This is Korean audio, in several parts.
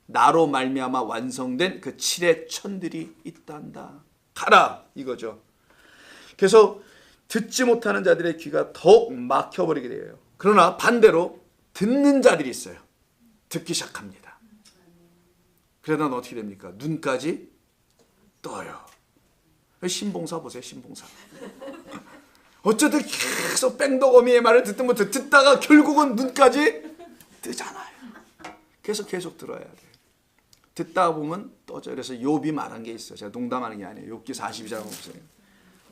나로 말미암아 완성된 그 7의 천들이 있단다. 가라 이거죠. 그래서 듣지 못하는 자들의 귀가 더욱 막혀버리게 돼요. 그러나 반대로 듣는 자들이 있어요. 듣기 시작합니다. 그러다 어떻게 됩니까? 눈까지 떠요. 신봉사 보세요. 신봉사. 어쩌든 계속 뺑덕어미의 말을 듣다가 결국은 눈까지 뜨잖아요. 계속 들어야 돼요. 듣다 보면 떠져요. 그래서 욥이 말한 게 있어요. 제가 농담하는 게 아니에요. 욥기 42장 보세요.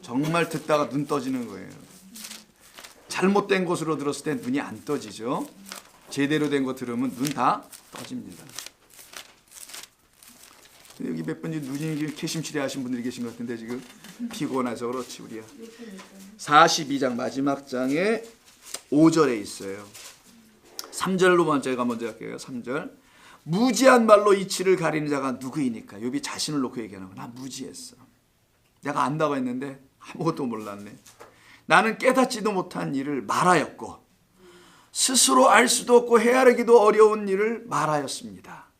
정말 듣다가 눈 떠지는 거예요. 잘못된 것으로 들었을 때 눈이 안 떠지죠. 제대로 된 거 들으면 눈 다 떠집니다. 여기 몇 분이 눈이 캐심치레 하신 분들이 계신 것 같은데 지금 피곤해서 그렇지 우리야. 42장 마지막 장에 5절에 있어요. 3절로만 제가 먼저 할게요. 3절. 무지한 말로 이치를 가리는 자가 누구이니까. 욥이 자신을 놓고 얘기하는 거야. 나 무지했어. 내가 안다고 했는데 아무것도 몰랐네. 나는 깨닫지도 못한 일을 말하였고 스스로 알 수도 없고 헤아리기도 어려운 일을 말하였습니다.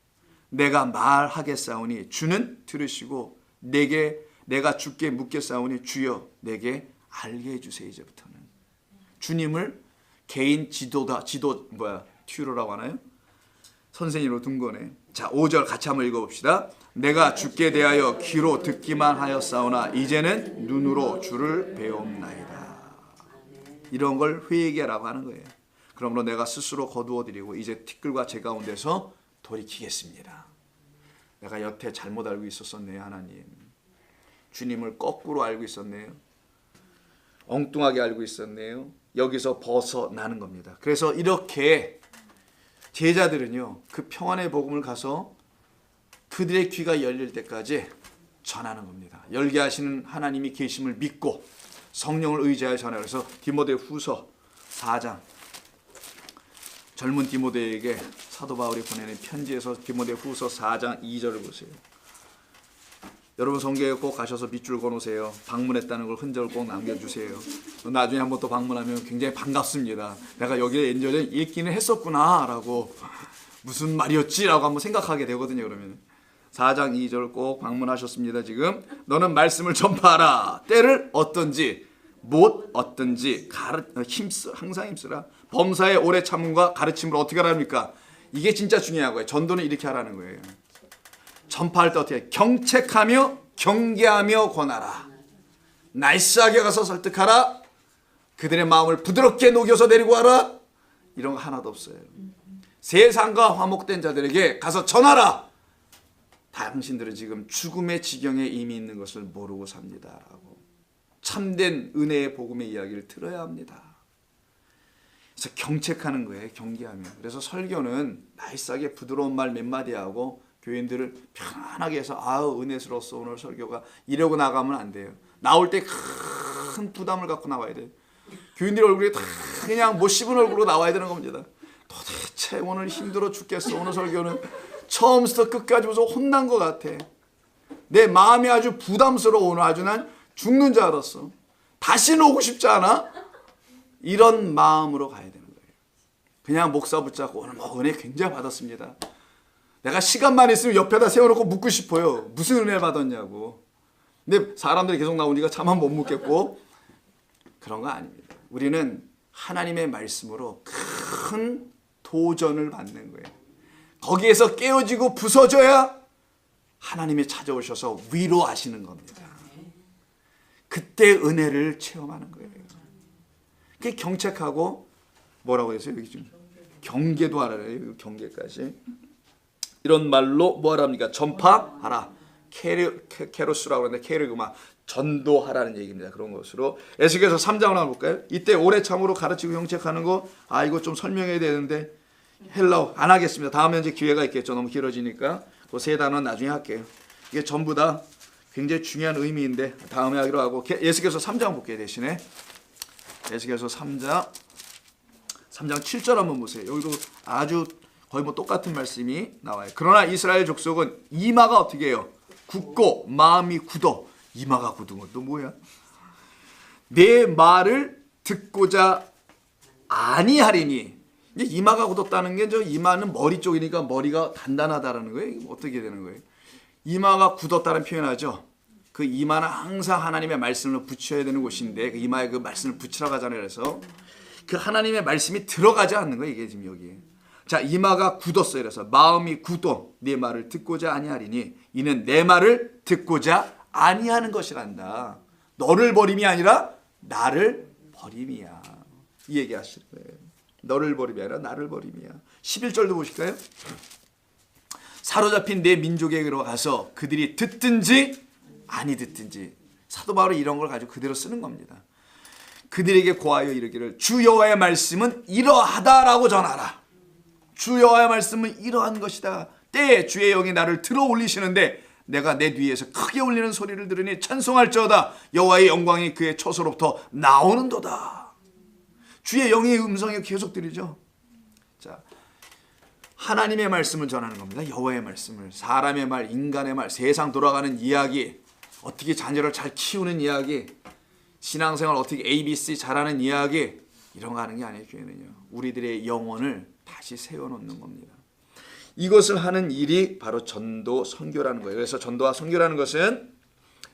내가 말하겠사오니 주는 들으시고 내가 주께 묻겠사오니 주여 내게 알게 해주세요. 이제부터는 주님을 개인 튜러라고 하나요? 선생님으로 둔 거네. 자, 5절 같이 한번 읽어봅시다. 내가 주께 대하여 귀로 듣기만 하였사오나 이제는 눈으로 주를 배움나이다. 이런 걸 회개라고 하는 거예요. 그러므로 내가 스스로 거두어드리고 이제 티끌과 제 가운데서 돌이키겠습니다. 내가 여태 잘못 알고 있었네요. 하나님. 주님을 거꾸로 알고 있었네요. 엉뚱하게 알고 있었네요. 여기서 벗어나는 겁니다. 그래서 이렇게 제자들은요, 그 평안의 복음을 가서 그들의 귀가 열릴 때까지 전하는 겁니다. 열게 하시는 하나님이 계심을 믿고 성령을 의지하여 전하라. 그래서 디모데후서 4장 젊은 디모데에게 사도 바울이 보내는 편지에서 디모데후서 4장 2절을 보세요. 여러분 성경에 꼭 가셔서 밑줄 그어놓으세요. 방문했다는 걸 흔적을 꼭 남겨주세요. 나중에 한번 또 방문하면 굉장히 반갑습니다. 내가 여기에 예전에 읽기는 했었구나 라고 무슨 말이었지? 라고 한번 생각하게 되거든요. 그러면 4장 2절 꼭 방문하셨습니다. 지금 너는 말씀을 전파하라. 때를 어떤지 못 어떤지 항상 힘쓰라. 범사의 오래 참음과 가르침을 어떻게 하랍니까? 이게 진짜 중요한 거예요. 전도는 이렇게 하라는 거예요. 전파할 때 어떻게 경책하며 경계하며 권하라. 나이스하게 가서 설득하라. 그들의 마음을 부드럽게 녹여서 데리고 와라. 이런 거 하나도 없어요. 세상과 화목된 자들에게 가서 전하라. 당신들은 지금 죽음의 지경에 이미 있는 것을 모르고 삽니다. 라고. 참된 은혜의 복음의 이야기를 들어야 합니다. 그래서 경책하는 거예요. 경계하며. 그래서 설교는 나이스하게 부드러운 말 몇 마디 하고 교인들을 편안하게 해서 아우 은혜스러웠어 오늘 설교가 이러고 나가면 안 돼요. 나올 때 큰 부담을 갖고 나와야 돼요. 교인들 얼굴이 다 그냥 못 씹은 얼굴로 나와야 되는 겁니다. 도대체 오늘 힘들어 죽겠어. 오늘 설교는 처음부터 끝까지 무슨 혼난 것 같아. 내 마음이 아주 부담스러워. 오늘 아주 난 죽는 줄 알았어. 다시는 오고 싶지 않아? 이런 마음으로 가야 되는 거예요. 그냥 목사 붙잡고 오늘 뭐 은혜 굉장히 받았습니다. 내가 시간만 있으면 옆에다 세워놓고 묻고 싶어요. 무슨 은혜 받았냐고. 근데 사람들이 계속 나오니까 차마 못 묻겠고 그런 거 아닙니다. 우리는 하나님의 말씀으로 큰 도전을 받는 거예요. 거기에서 깨어지고 부서져야 하나님이 찾아오셔서 위로하시는 겁니다. 그때 은혜를 체험하는 거예요. 그게 경책하고 뭐라고 했어요? 여기 지금 경계도 하라래요. 경계까지. 이런 말로 뭐하랍니까? 전파하라. 케로스라고 하는데 케르그마 전도하라는 얘기입니다. 그런 것으로 에스겔서 3장을 한번 볼까요? 이때 오래 참으로 가르치고 경책하는 거 이거 좀 설명해야 되는데 헬라어 안 하겠습니다. 다음에 이제 기회가 있겠죠. 너무 길어지니까 그 세 단어는 나중에 할게요. 이게 전부 다 굉장히 중요한 의미인데 다음에 하기로 하고 에스겔서 3장 볼게요. 대신에 에스겔서 3장 7절 한번 보세요. 여기도 아주 거의 뭐 똑같은 말씀이 나와요. 그러나 이스라엘 족속은 이마가 어떻게 해요? 굳고 마음이 굳어. 이마가 굳은 것도 뭐야? 내 말을 듣고자 아니하리니 이제 이마가 굳었다는 게, 저 이마는 머리 쪽이니까 머리가 단단하다라는 거예요. 이게 어떻게 되는 거예요? 이마가 굳었다는 표현하죠. 그 이마는 항상 하나님의 말씀을 붙여야 되는 곳인데, 그 이마에 그 말씀을 붙이라고 하잖아요. 그래서 그 하나님의 말씀이 들어가지 않는 거예요. 이게 지금 여기. 자, 이마가 굳었어요. 그래서 마음이 굳어 네 말을 듣고자 아니하리니 이는 내 말을 듣고자 아니하는 것이란다. 너를 버림이 아니라 나를 버림이야. 이 얘기 하시는 거예요. 너를 버림이 아니라 나를 버림이야. 11절도 보실까요? 사로잡힌 내 민족에게로 가서 그들이 듣든지 아니 듣든지. 사도 바울이 이런 걸 가지고 그대로 쓰는 겁니다. 그들에게 고하여 이르기를 주 여호와의 말씀은 이러하다라고 전하라. 주 여호와의 말씀은 이러한 것이다. 때에 주의 영이 나를 들어 올리시는데 내가 내 뒤에서 크게 울리는 소리를 들으니 찬송할지어다. 여호와의 영광이 그의 처소로부터 나오는도다. 주의 영의 음성이 계속 들리죠. 자, 하나님의 말씀을 전하는 겁니다. 여호와의 말씀을. 사람의 말, 인간의 말, 세상 돌아가는 이야기, 어떻게 자녀를 잘 키우는 이야기, 신앙생활 어떻게 ABC 잘하는 이야기, 이런 거 하는 게 아니에요. 교회는요, 우리들의 영혼을 다시 세워놓는 겁니다. 이것을 하는 일이 바로 전도 선교라는 거예요. 그래서 전도와 선교라는 것은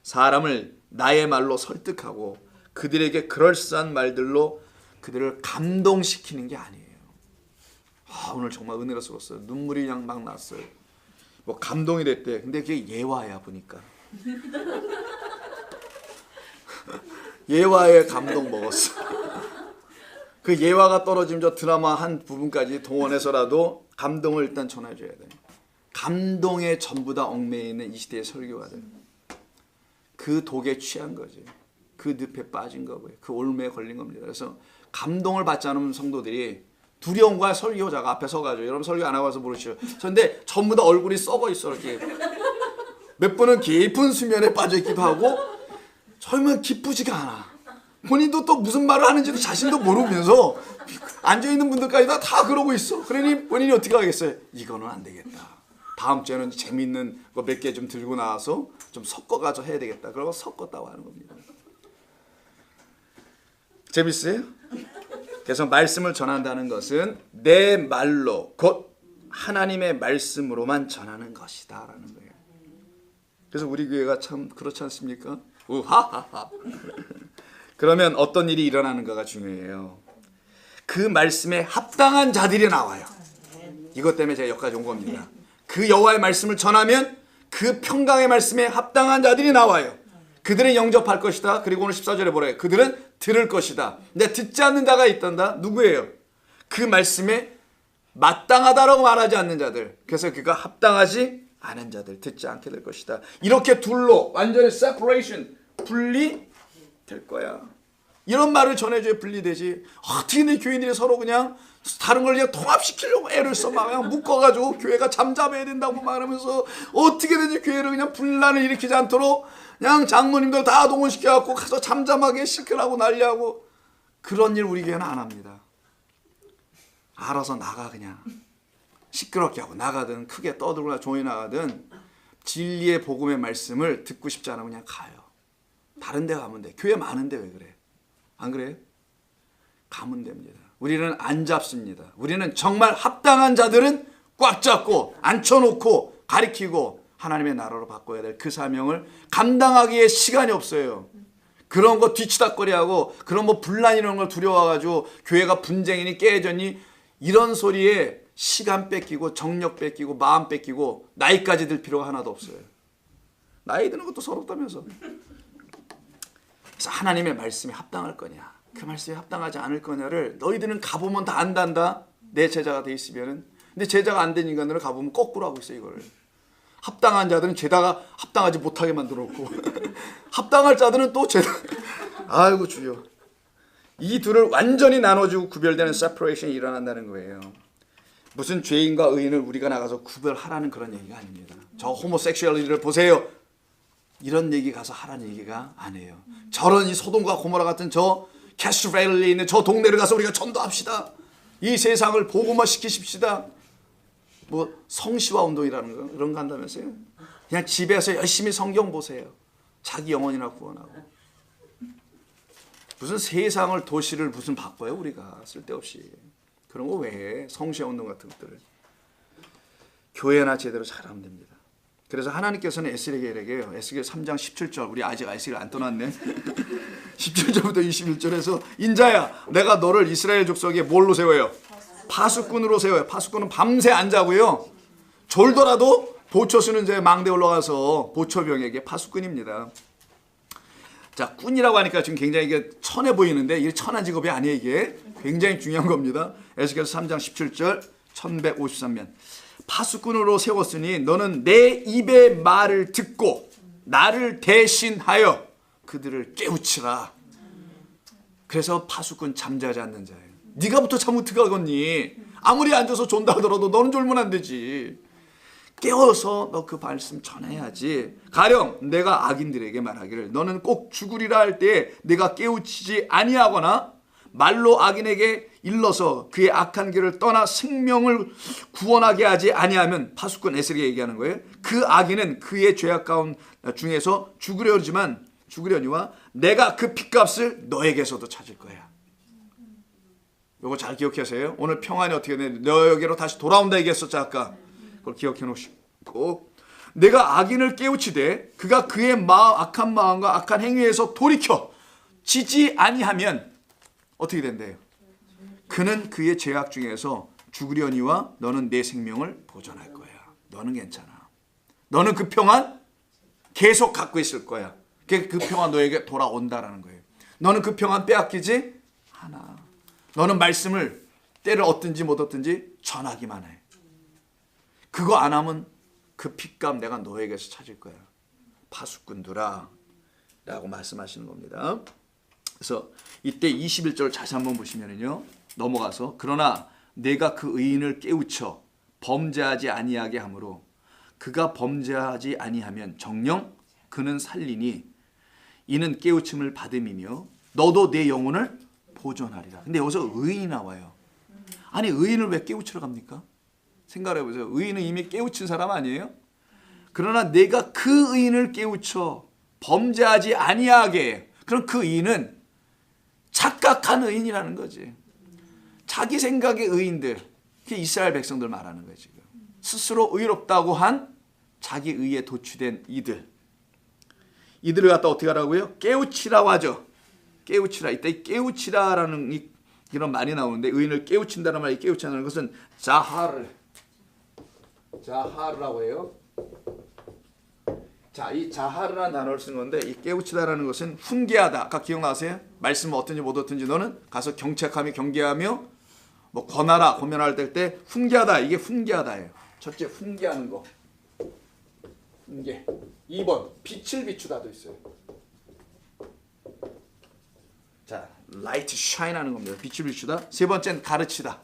사람을 나의 말로 설득하고 그들에게 그럴싸한 말들로 그들을 감동시키는 게 아니에요. 오늘 정말 은혜로웠어요. 눈물이 그냥 막 났어요. 뭐 감동이 됐대. 근데 그게 예화야 보니까. 예화의 감동 먹었어. 그 예화가 떨어지면 저 드라마 한 부분까지 동원해서라도 감동을 일단 전해줘야 돼요. 감동에 전부 다 얽매여 있는 이 시대의 설교가들. 그 독에 취한 거지. 그 늪에 빠진 거고요. 그 올무에 걸린 겁니다. 그래서 감동을 받지 않으면 성도들이 두려운 거야. 설교자가 앞에 서가지고. 여러분 설교 안 하고 와서 모르시죠. 그런데 전부 다 얼굴이 썩어 있어. 이렇게. 몇 분은 깊은 수면에 빠져 있기도 하고 설명 기쁘지가 않아. 본인도 또 무슨 말을 하는지도 자신도 모르면서 앉아있는 분들까지 다 그러고 있어. 그러니 본인이 어떻게 하겠어요? 이거는 안 되겠다. 다음 주에는 재밌는 거 몇 개 좀 들고 나와서 좀 섞어가지고 해야 되겠다. 그러고 섞었다고 하는 겁니다. 재밌어요? 그래서 말씀을 전한다는 것은 내 말로 곧 하나님의 말씀으로만 전하는 것이다 라는 거예요. 그래서 우리 교회가 참 그렇지 않습니까? 우하하하. 그러면 어떤 일이 일어나는가가 중요해요. 그 말씀에 합당한 자들이 나와요. 이것 때문에 제가 여기까지 온 겁니다. 그 여호와의 말씀을 전하면 그 평강의 말씀에 합당한 자들이 나와요. 그들은 영접할 것이다. 그리고 오늘 14절에 뭐래요? 그들은 들을 것이다. 근데 듣지 않는 자가 있단다. 누구예요? 그 말씀에 마땅하다라고 말하지 않는 자들. 그래서 그가 합당하지 않은 자들, 듣지 않게 될 것이다. 이렇게 둘로 완전히 separation, 분리될 거야. 이런 말을 전해줘야 분리되지. 어떻게 내 교인들이 서로 그냥 다른 걸 그냥 통합시키려고 애를 써. 막 그냥 묶어가지고 교회가 잠잠해야 된다고 말하면서 어떻게든지 교회를 그냥 분란을 일으키지 않도록 그냥 장로님들 다 동원시켜갖고 가서 잠잠하게 시키라고 난리하고. 그런 일 우리 교회는 안 합니다. 알아서 나가. 그냥 시끄럽게 하고 나가든 크게 떠들거나 조용히 나가든 진리의 복음의 말씀을 듣고 싶지 않으면 그냥 가요. 다른 데 가면 돼. 교회 많은데 왜 그래? 안 그래요? 가면 됩니다. 우리는 안 잡습니다. 우리는 정말 합당한 자들은 꽉 잡고 앉혀놓고 가리키고 하나님의 나라로 바꿔야 될 그 사명을 감당하기에 시간이 없어요. 그런 거 뒤치다거리하고 그런 뭐 분란 이런 걸 두려워가지고 교회가 분쟁이니 깨졌니 이런 소리에 시간 뺏기고 정력 뺏기고 마음 뺏기고 나이까지 들 필요가 하나도 없어요. 나이 드는 것도 서럽다면서. 그래서 하나님의 말씀에 합당할 거냐, 그 말씀에 합당하지 않을 거냐를 너희들은 가보면 다 안단다. 내 제자가 돼 있으면은. 근데 제자가 안 된 인간들은 가보면 거꾸로 하고 있어. 이거를. 합당한 자들은 제자가 합당하지 못하게 만들어 놓고 합당할 자들은 또 제자. 아이고 주여. 이 둘을 완전히 나눠주고 구별되는 세퍼레이션이 일어난다는 거예요. 무슨 죄인과 의인을 우리가 나가서 구별하라는 그런 얘기가 아닙니다. 저 호모섹슈얼리티를 보세요. 이런 얘기 가서 하라는 얘기가 아니에요. 저런 이 소돔과 고모라 같은 저 캐스트레일리에 있는 저 동네를 가서 우리가 전도합시다. 이 세상을 복음화 시키십시다. 뭐 성시화 운동이라는 거 그런 거 한다면서요. 그냥 집에서 열심히 성경 보세요. 자기 영혼이나 구원하고. 무슨 세상을 도시를 무슨 바꿔요 우리가 쓸데없이. 그런 거 왜 해? 성시화 운동 같은 것들을. 교회나 제대로 잘하면 됩니다. 그래서 하나님께서는 에스겔에게 에스겔 3장 17절, 우리 아직 에스겔 안 떠났네. 17절부터 21절에서 인자야, 내가 너를 이스라엘 족속에 뭘로 세워요? 파수꾼으로 세워요. 파수꾼은 밤새 안 자고요, 졸더라도 보초 쓰는 제 망대 올라가서 보초병에게 파수꾼입니다. 자, 꾼이라고 하니까 지금 굉장히 이게 천해 보이는데 이게 천한 직업이 아니에요. 이게 굉장히 중요한 겁니다. 에스겔 3장 17절 1153면 파수꾼으로 세웠으니 너는 내 입의 말을 듣고 나를 대신하여 그들을 깨우치라. 그래서 파수꾼 잠자지 않는 자예요. 네가부터 잠 어떻게 하겠니? 아무리 앉아서 존다 하더라도 너는 졸면 안 되지. 깨워서 너 그 말씀 전해야지. 가령 내가 악인들에게 말하기를 너는 꼭 죽으리라 할 때 내가 깨우치지 아니하거나 말로 악인에게 일러서 그의 악한 길을 떠나 생명을 구원하게 하지 아니하면, 파수꾼 에스겔이 얘기하는 거예요. 그 악인은 그의 죄악 가운 중에서 죽으려니와 내가 그 핏값을 너에게서도 찾을 거야. 요거 잘 기억하세요. 오늘 평안이 어떻게 되는지, 너에게로 다시 돌아온다 얘기했었죠 아까. 그걸 기억해 놓으시고, 내가 악인을 깨우치되 그가 그의 악한 마음과 악한 행위에서 돌이켜 지지 아니하면 어떻게 된대요? 그는 그의 죄악 중에서 죽으려니와 너는 내 생명을 보존할 거야. 너는 괜찮아. 너는 그 평안 계속 갖고 있을 거야. 그 평안 너에게 돌아온다라는 거예요. 너는 그 평안 빼앗기지 않아. 너는 말씀을 때를 얻든지 못 얻든지 전하기만 해. 그거 안 하면 그 핏값 내가 너에게서 찾을 거야. 파수꾼들아 라고 말씀하시는 겁니다. 그래서 이때 21절 다시 한번 보시면요, 넘어가서 그러나 내가 그 의인을 깨우쳐 범죄하지 아니하게 하므로 그가 범죄하지 아니하면 정녕 그는 살리니 이는 깨우침을 받음이며 너도 내 영혼을 보존하리라. 근데 여기서 의인이 나와요. 아니 의인을 왜 깨우치러 갑니까? 생각해 보세요. 의인은 이미 깨우친 사람 아니에요? 그러나 내가 그 의인을 깨우쳐 범죄하지 아니하게. 그럼 그 의인은 착각한 의인이라는 거지. 자기 생각의 의인들, 그게 이스라엘 백성들 말하는 거예요. 지금 스스로 의롭다고 한 자기 의에 도취된 이들을 갖다 어떻게 하라고요? 깨우치라고 하죠. 깨우치라. 이때 깨우치라라는 이런 말이 나오는데, 의인을 깨우친다는 말이, 깨우친다는 것은 자하르라고 해요. 자, 이 자하르라는 단어를 쓴 건데, 이 깨우치다라는 것은 훈계하다. 아까 기억나세요? 말씀 어떤지 못 어떤지 너는 가서 경책하며 경계하며 뭐 권하라, 권면할 때 훈계하다. 이게 훈계하다예요. 첫째, 훈계하는 거. 훈계. 2번, 빛을 비추다도 있어요. 자, 라이트 샤인 하는 겁니다. 빛을 비추다. 세 번째는 가르치다.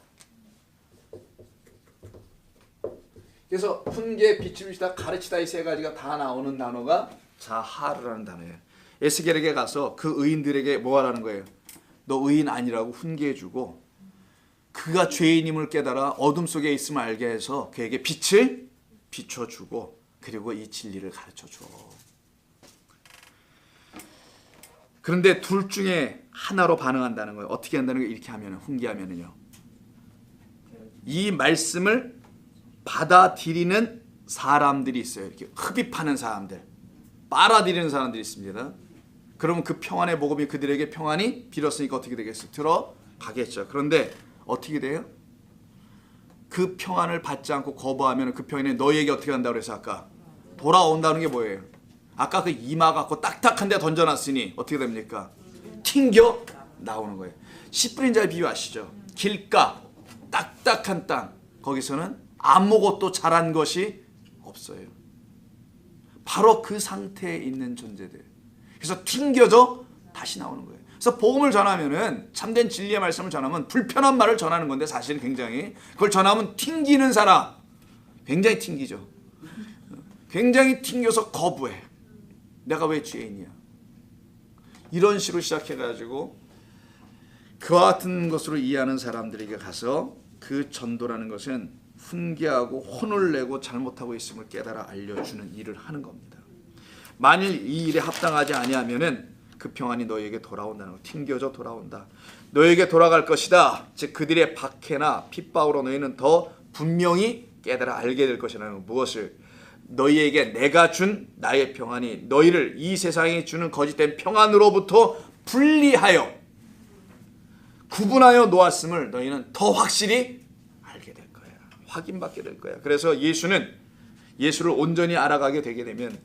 그래서 훈계, 빛을 비추다, 가르치다, 이 세 가지가 다 나오는 단어가 자하르라는 단어예요. 에스겔에게 가서 그 의인들에게 뭐 하라는 거예요? 너 의인 아니라고 훈계해주고, 그가 죄인임을 깨달아 어둠 속에 있음을 알게 해서 그에게 빛을 비춰주고, 그리고 이 진리를 가르쳐줘. 그런데 둘 중에 하나로 반응한다는 거예요. 어떻게 한다는 거예요? 이렇게 하면, 훈계하면은요, 이 말씀을 받아들이는 사람들이 있어요. 이렇게 흡입하는 사람들, 빨아들이는 사람들이 있습니다. 그러면 그 평안의 복음이 그들에게 평안이 빌었으니까 어떻게 되겠어요? 들어가겠죠. 그런데 어떻게 돼요? 그 평안을 받지 않고 거부하면 그 평안이 너희에게 어떻게 한다고 그래서 아까 돌아온다는 게 뭐예요? 아까 그 이마 갖고 딱딱한 데 던져놨으니 어떻게 됩니까? 튕겨 나오는 거예요. 씨 뿌린 자의 비유 아시죠? 길가, 딱딱한 땅, 거기서는 아무것도 자란 것이 없어요. 바로 그 상태에 있는 존재들. 그래서 튕겨져 다시 나오는 거예요. 그래서 복음을 전하면은, 참된 진리의 말씀을 전하면 불편한 말을 전하는 건데, 사실은 굉장히 그걸 전하면 튕기는 사람, 굉장히 튕기죠. 굉장히 튕겨서 거부해. 내가 왜 죄인이야? 이런 식으로 시작해가지고 그와 같은 것으로 이해하는 사람들에게 가서 그 전도라는 것은 훈계하고 혼을 내고 잘못하고 있음을 깨달아 알려주는 일을 하는 겁니다. 만일 이 일에 합당하지 아니하면은 그 평안이 너에게 돌아온다는 거. 튕겨져 돌아온다. 너에게 돌아갈 것이다. 즉 그들의 박해나 핍박으로 너희는 더 분명히 깨달아 알게 될 것이라는 거. 무엇을? 너희에게 내가 준 나의 평안이 너희를 이 세상이 주는 거짓된 평안으로부터 분리하여 구분하여 놓았음을 너희는 더 확실히 알게 될 거야. 확인받게 될 거야. 그래서 예수를 온전히 알아가게 되게 되면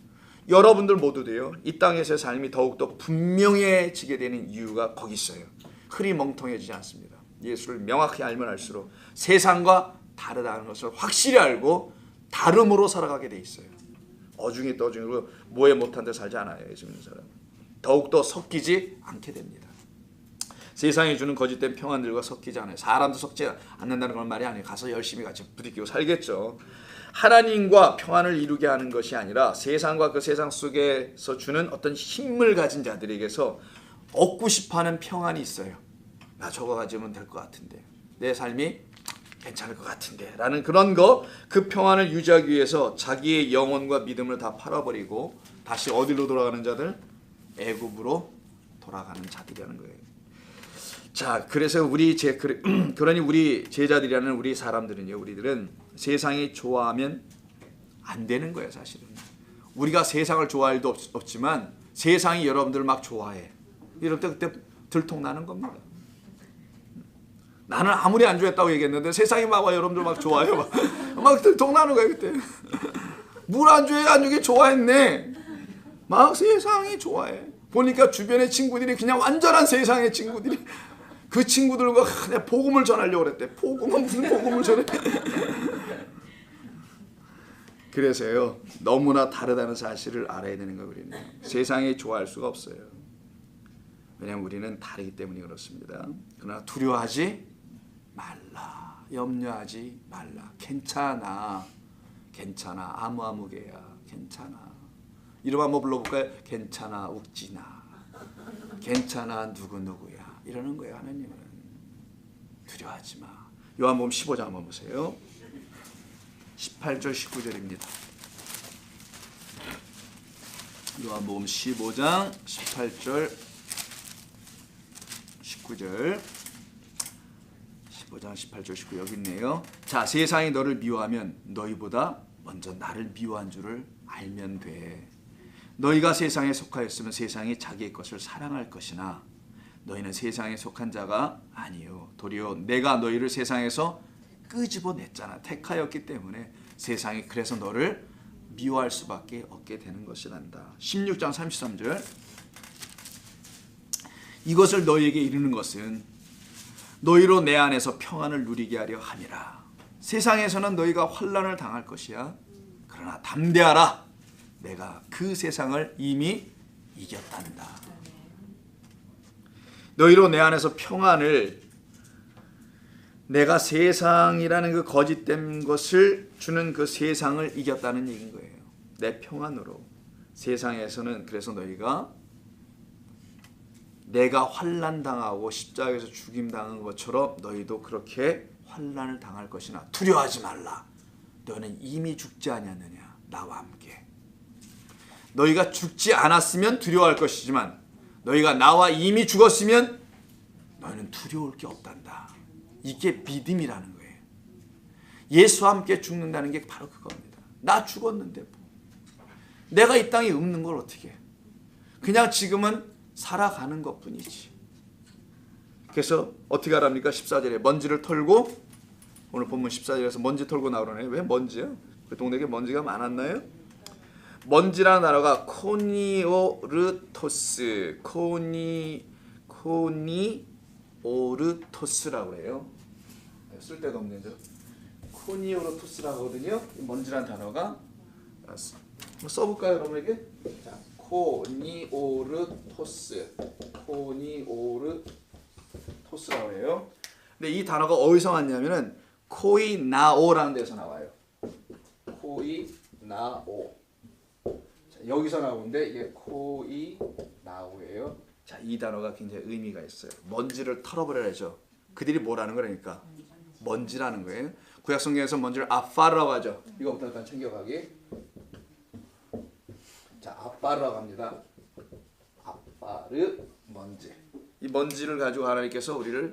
여러분들 모두도요, 이 땅에서의 삶이 더욱더 분명해지게 되는 이유가 거기 있어요. 흐리멍텅해지지 않습니다. 예수를 명확히 알면 알수록 세상과 다르다는 것을 확실히 알고 다름으로 살아가게 돼 있어요. 어중이 떠중이로 뭐에 못한 데 살지 않아요. 예수 믿는 사람. 더욱더 섞이지 않게 됩니다. 세상이 주는 거짓된 평안들과 섞이지 않아요. 사람도 섞지 않는다는 건 말이 아니에요. 가서 열심히 같이 부딪히고 살겠죠. 하나님과 평안을 이루게 하는 것이 아니라 세상과 그 세상 속에서 주는 어떤 힘을 가진 자들에게서 얻고 싶어하는 평안이 있어요. 나 저거 가지면 될 것 같은데, 내 삶이 괜찮을 것 같은데 라는 그런 거, 그 평안을 유지하기 위해서 자기의 영혼과 믿음을 다 팔아버리고 다시 어디로 돌아가는 자들? 애굽으로 돌아가는 자들이라는 거예요. 자, 그래서 그러니 우리 제자들이라는 우리 사람들은요, 우리들은 세상이 좋아하면 안 되는 거예요. 사실은 우리가 세상을 좋아할 일도 없지만 세상이 여러분들 막 좋아해. 이럴 때 그때 들통나는 겁니다. 나는 아무리 안 좋아했다고 얘기했는데 세상이 막 와, 여러분들 막 좋아해요. 막 들통나는 거예요. 그때 물 안 좋아해, 안 좋게 좋아했네. 막 세상이 좋아해. 보니까 주변의 친구들이 그냥 완전한 세상의 친구들이, 그 친구들과 내가 복음을 전하려고 그랬대. 복음은 무슨 복음을 전해? 그래서요, 너무나 다르다는 사실을 알아야 되는 거예요. 우리는 세상이 좋아할 수가 없어요. 왜냐하면 우리는 다르기 때문에 그렇습니다. 그러나 두려워하지 말라, 염려하지 말라. 괜찮아, 괜찮아, 아무개야, 괜찮아. 이름 한번 불러볼까요? 괜찮아, 욱지나, 괜찮아, 누구누구야. 이러는 거예요. 하나님은 두려워하지 마. 요한복음 15장 한번 보세요. 18절 19절입니다. 요한복음 15장 18절 19절 15장 18절 19 여기 있네요. 자, 세상이 너를 미워하면 너희보다 먼저 나를 미워한 줄을 알면 돼. 너희가 세상에 속하였으면 세상이 자기의 것을 사랑할 것이나 너희는 세상에 속한 자가 아니요 도리어 내가 너희를 세상에서 끄집어냈잖아. 택하였기 때문에 세상이 그래서 너를 미워할 수밖에 없게 되는 것이란다. 16장 33절 이것을 너희에게 이르는 것은 너희로 내 안에서 평안을 누리게 하려 함이라. 세상에서는 너희가 환난을 당할 것이야. 그러나 담대하라. 내가 그 세상을 이미 이겼단다. 너희로 내 안에서 평안을, 내가 세상이라는 그 거짓된 것을 주는 그 세상을 이겼다는 얘기인 거예요. 내 평안으로. 세상에서는 그래서 너희가 내가 환난 당하고 십자가에서 죽임 당한 것처럼 너희도 그렇게 환난을 당할 것이나 두려워하지 말라. 너는 이미 죽지 아니하느냐 나와 함께. 너희가 죽지 않았으면 두려워할 것이지만 너희가 나와 이미 죽었으면 너희는 두려울 게 없단다. 이게 믿음이라는 거예요. 예수와 함께 죽는다는 게 바로 그겁니다. 나 죽었는데 뭐. 내가 이 땅에 없는 걸 어떻게 해. 그냥 지금은 살아가는 것뿐이지. 그래서 어떻게 하랍니까? 14절에 먼지를 털고, 오늘 본문 14절에서 먼지 털고 나오라네. 왜 먼지요? 그 동네에 먼지가 많았나요? 먼지라는 단어가 코니오르토스, 코니오르토스라고 해요. 쓸데가 없네요. 코니오르토스라고 하거든요. 먼지라는 단어가 써볼까요, 여러분에게? 자, 코니오르토스라고 해요. 근데 이 단어가 어디서 왔냐면은 코이나오라는 데서 나와요. 코이나오. 자, 여기서 나오는데 이게 코이나오예요. 자, 이 단어가 굉장히 의미가 있어요. 먼지를 털어버려야죠. 그들이 뭐라는 거라니까? 먼지라는 거예요. 구약 성경에서 먼지를 아파르라고 하죠. 이거부터 일단 챙겨가기. 자, 아파르라고 합니다. 아파르. 아르 먼지. 이 먼지를 가지고 하나님께서 우리를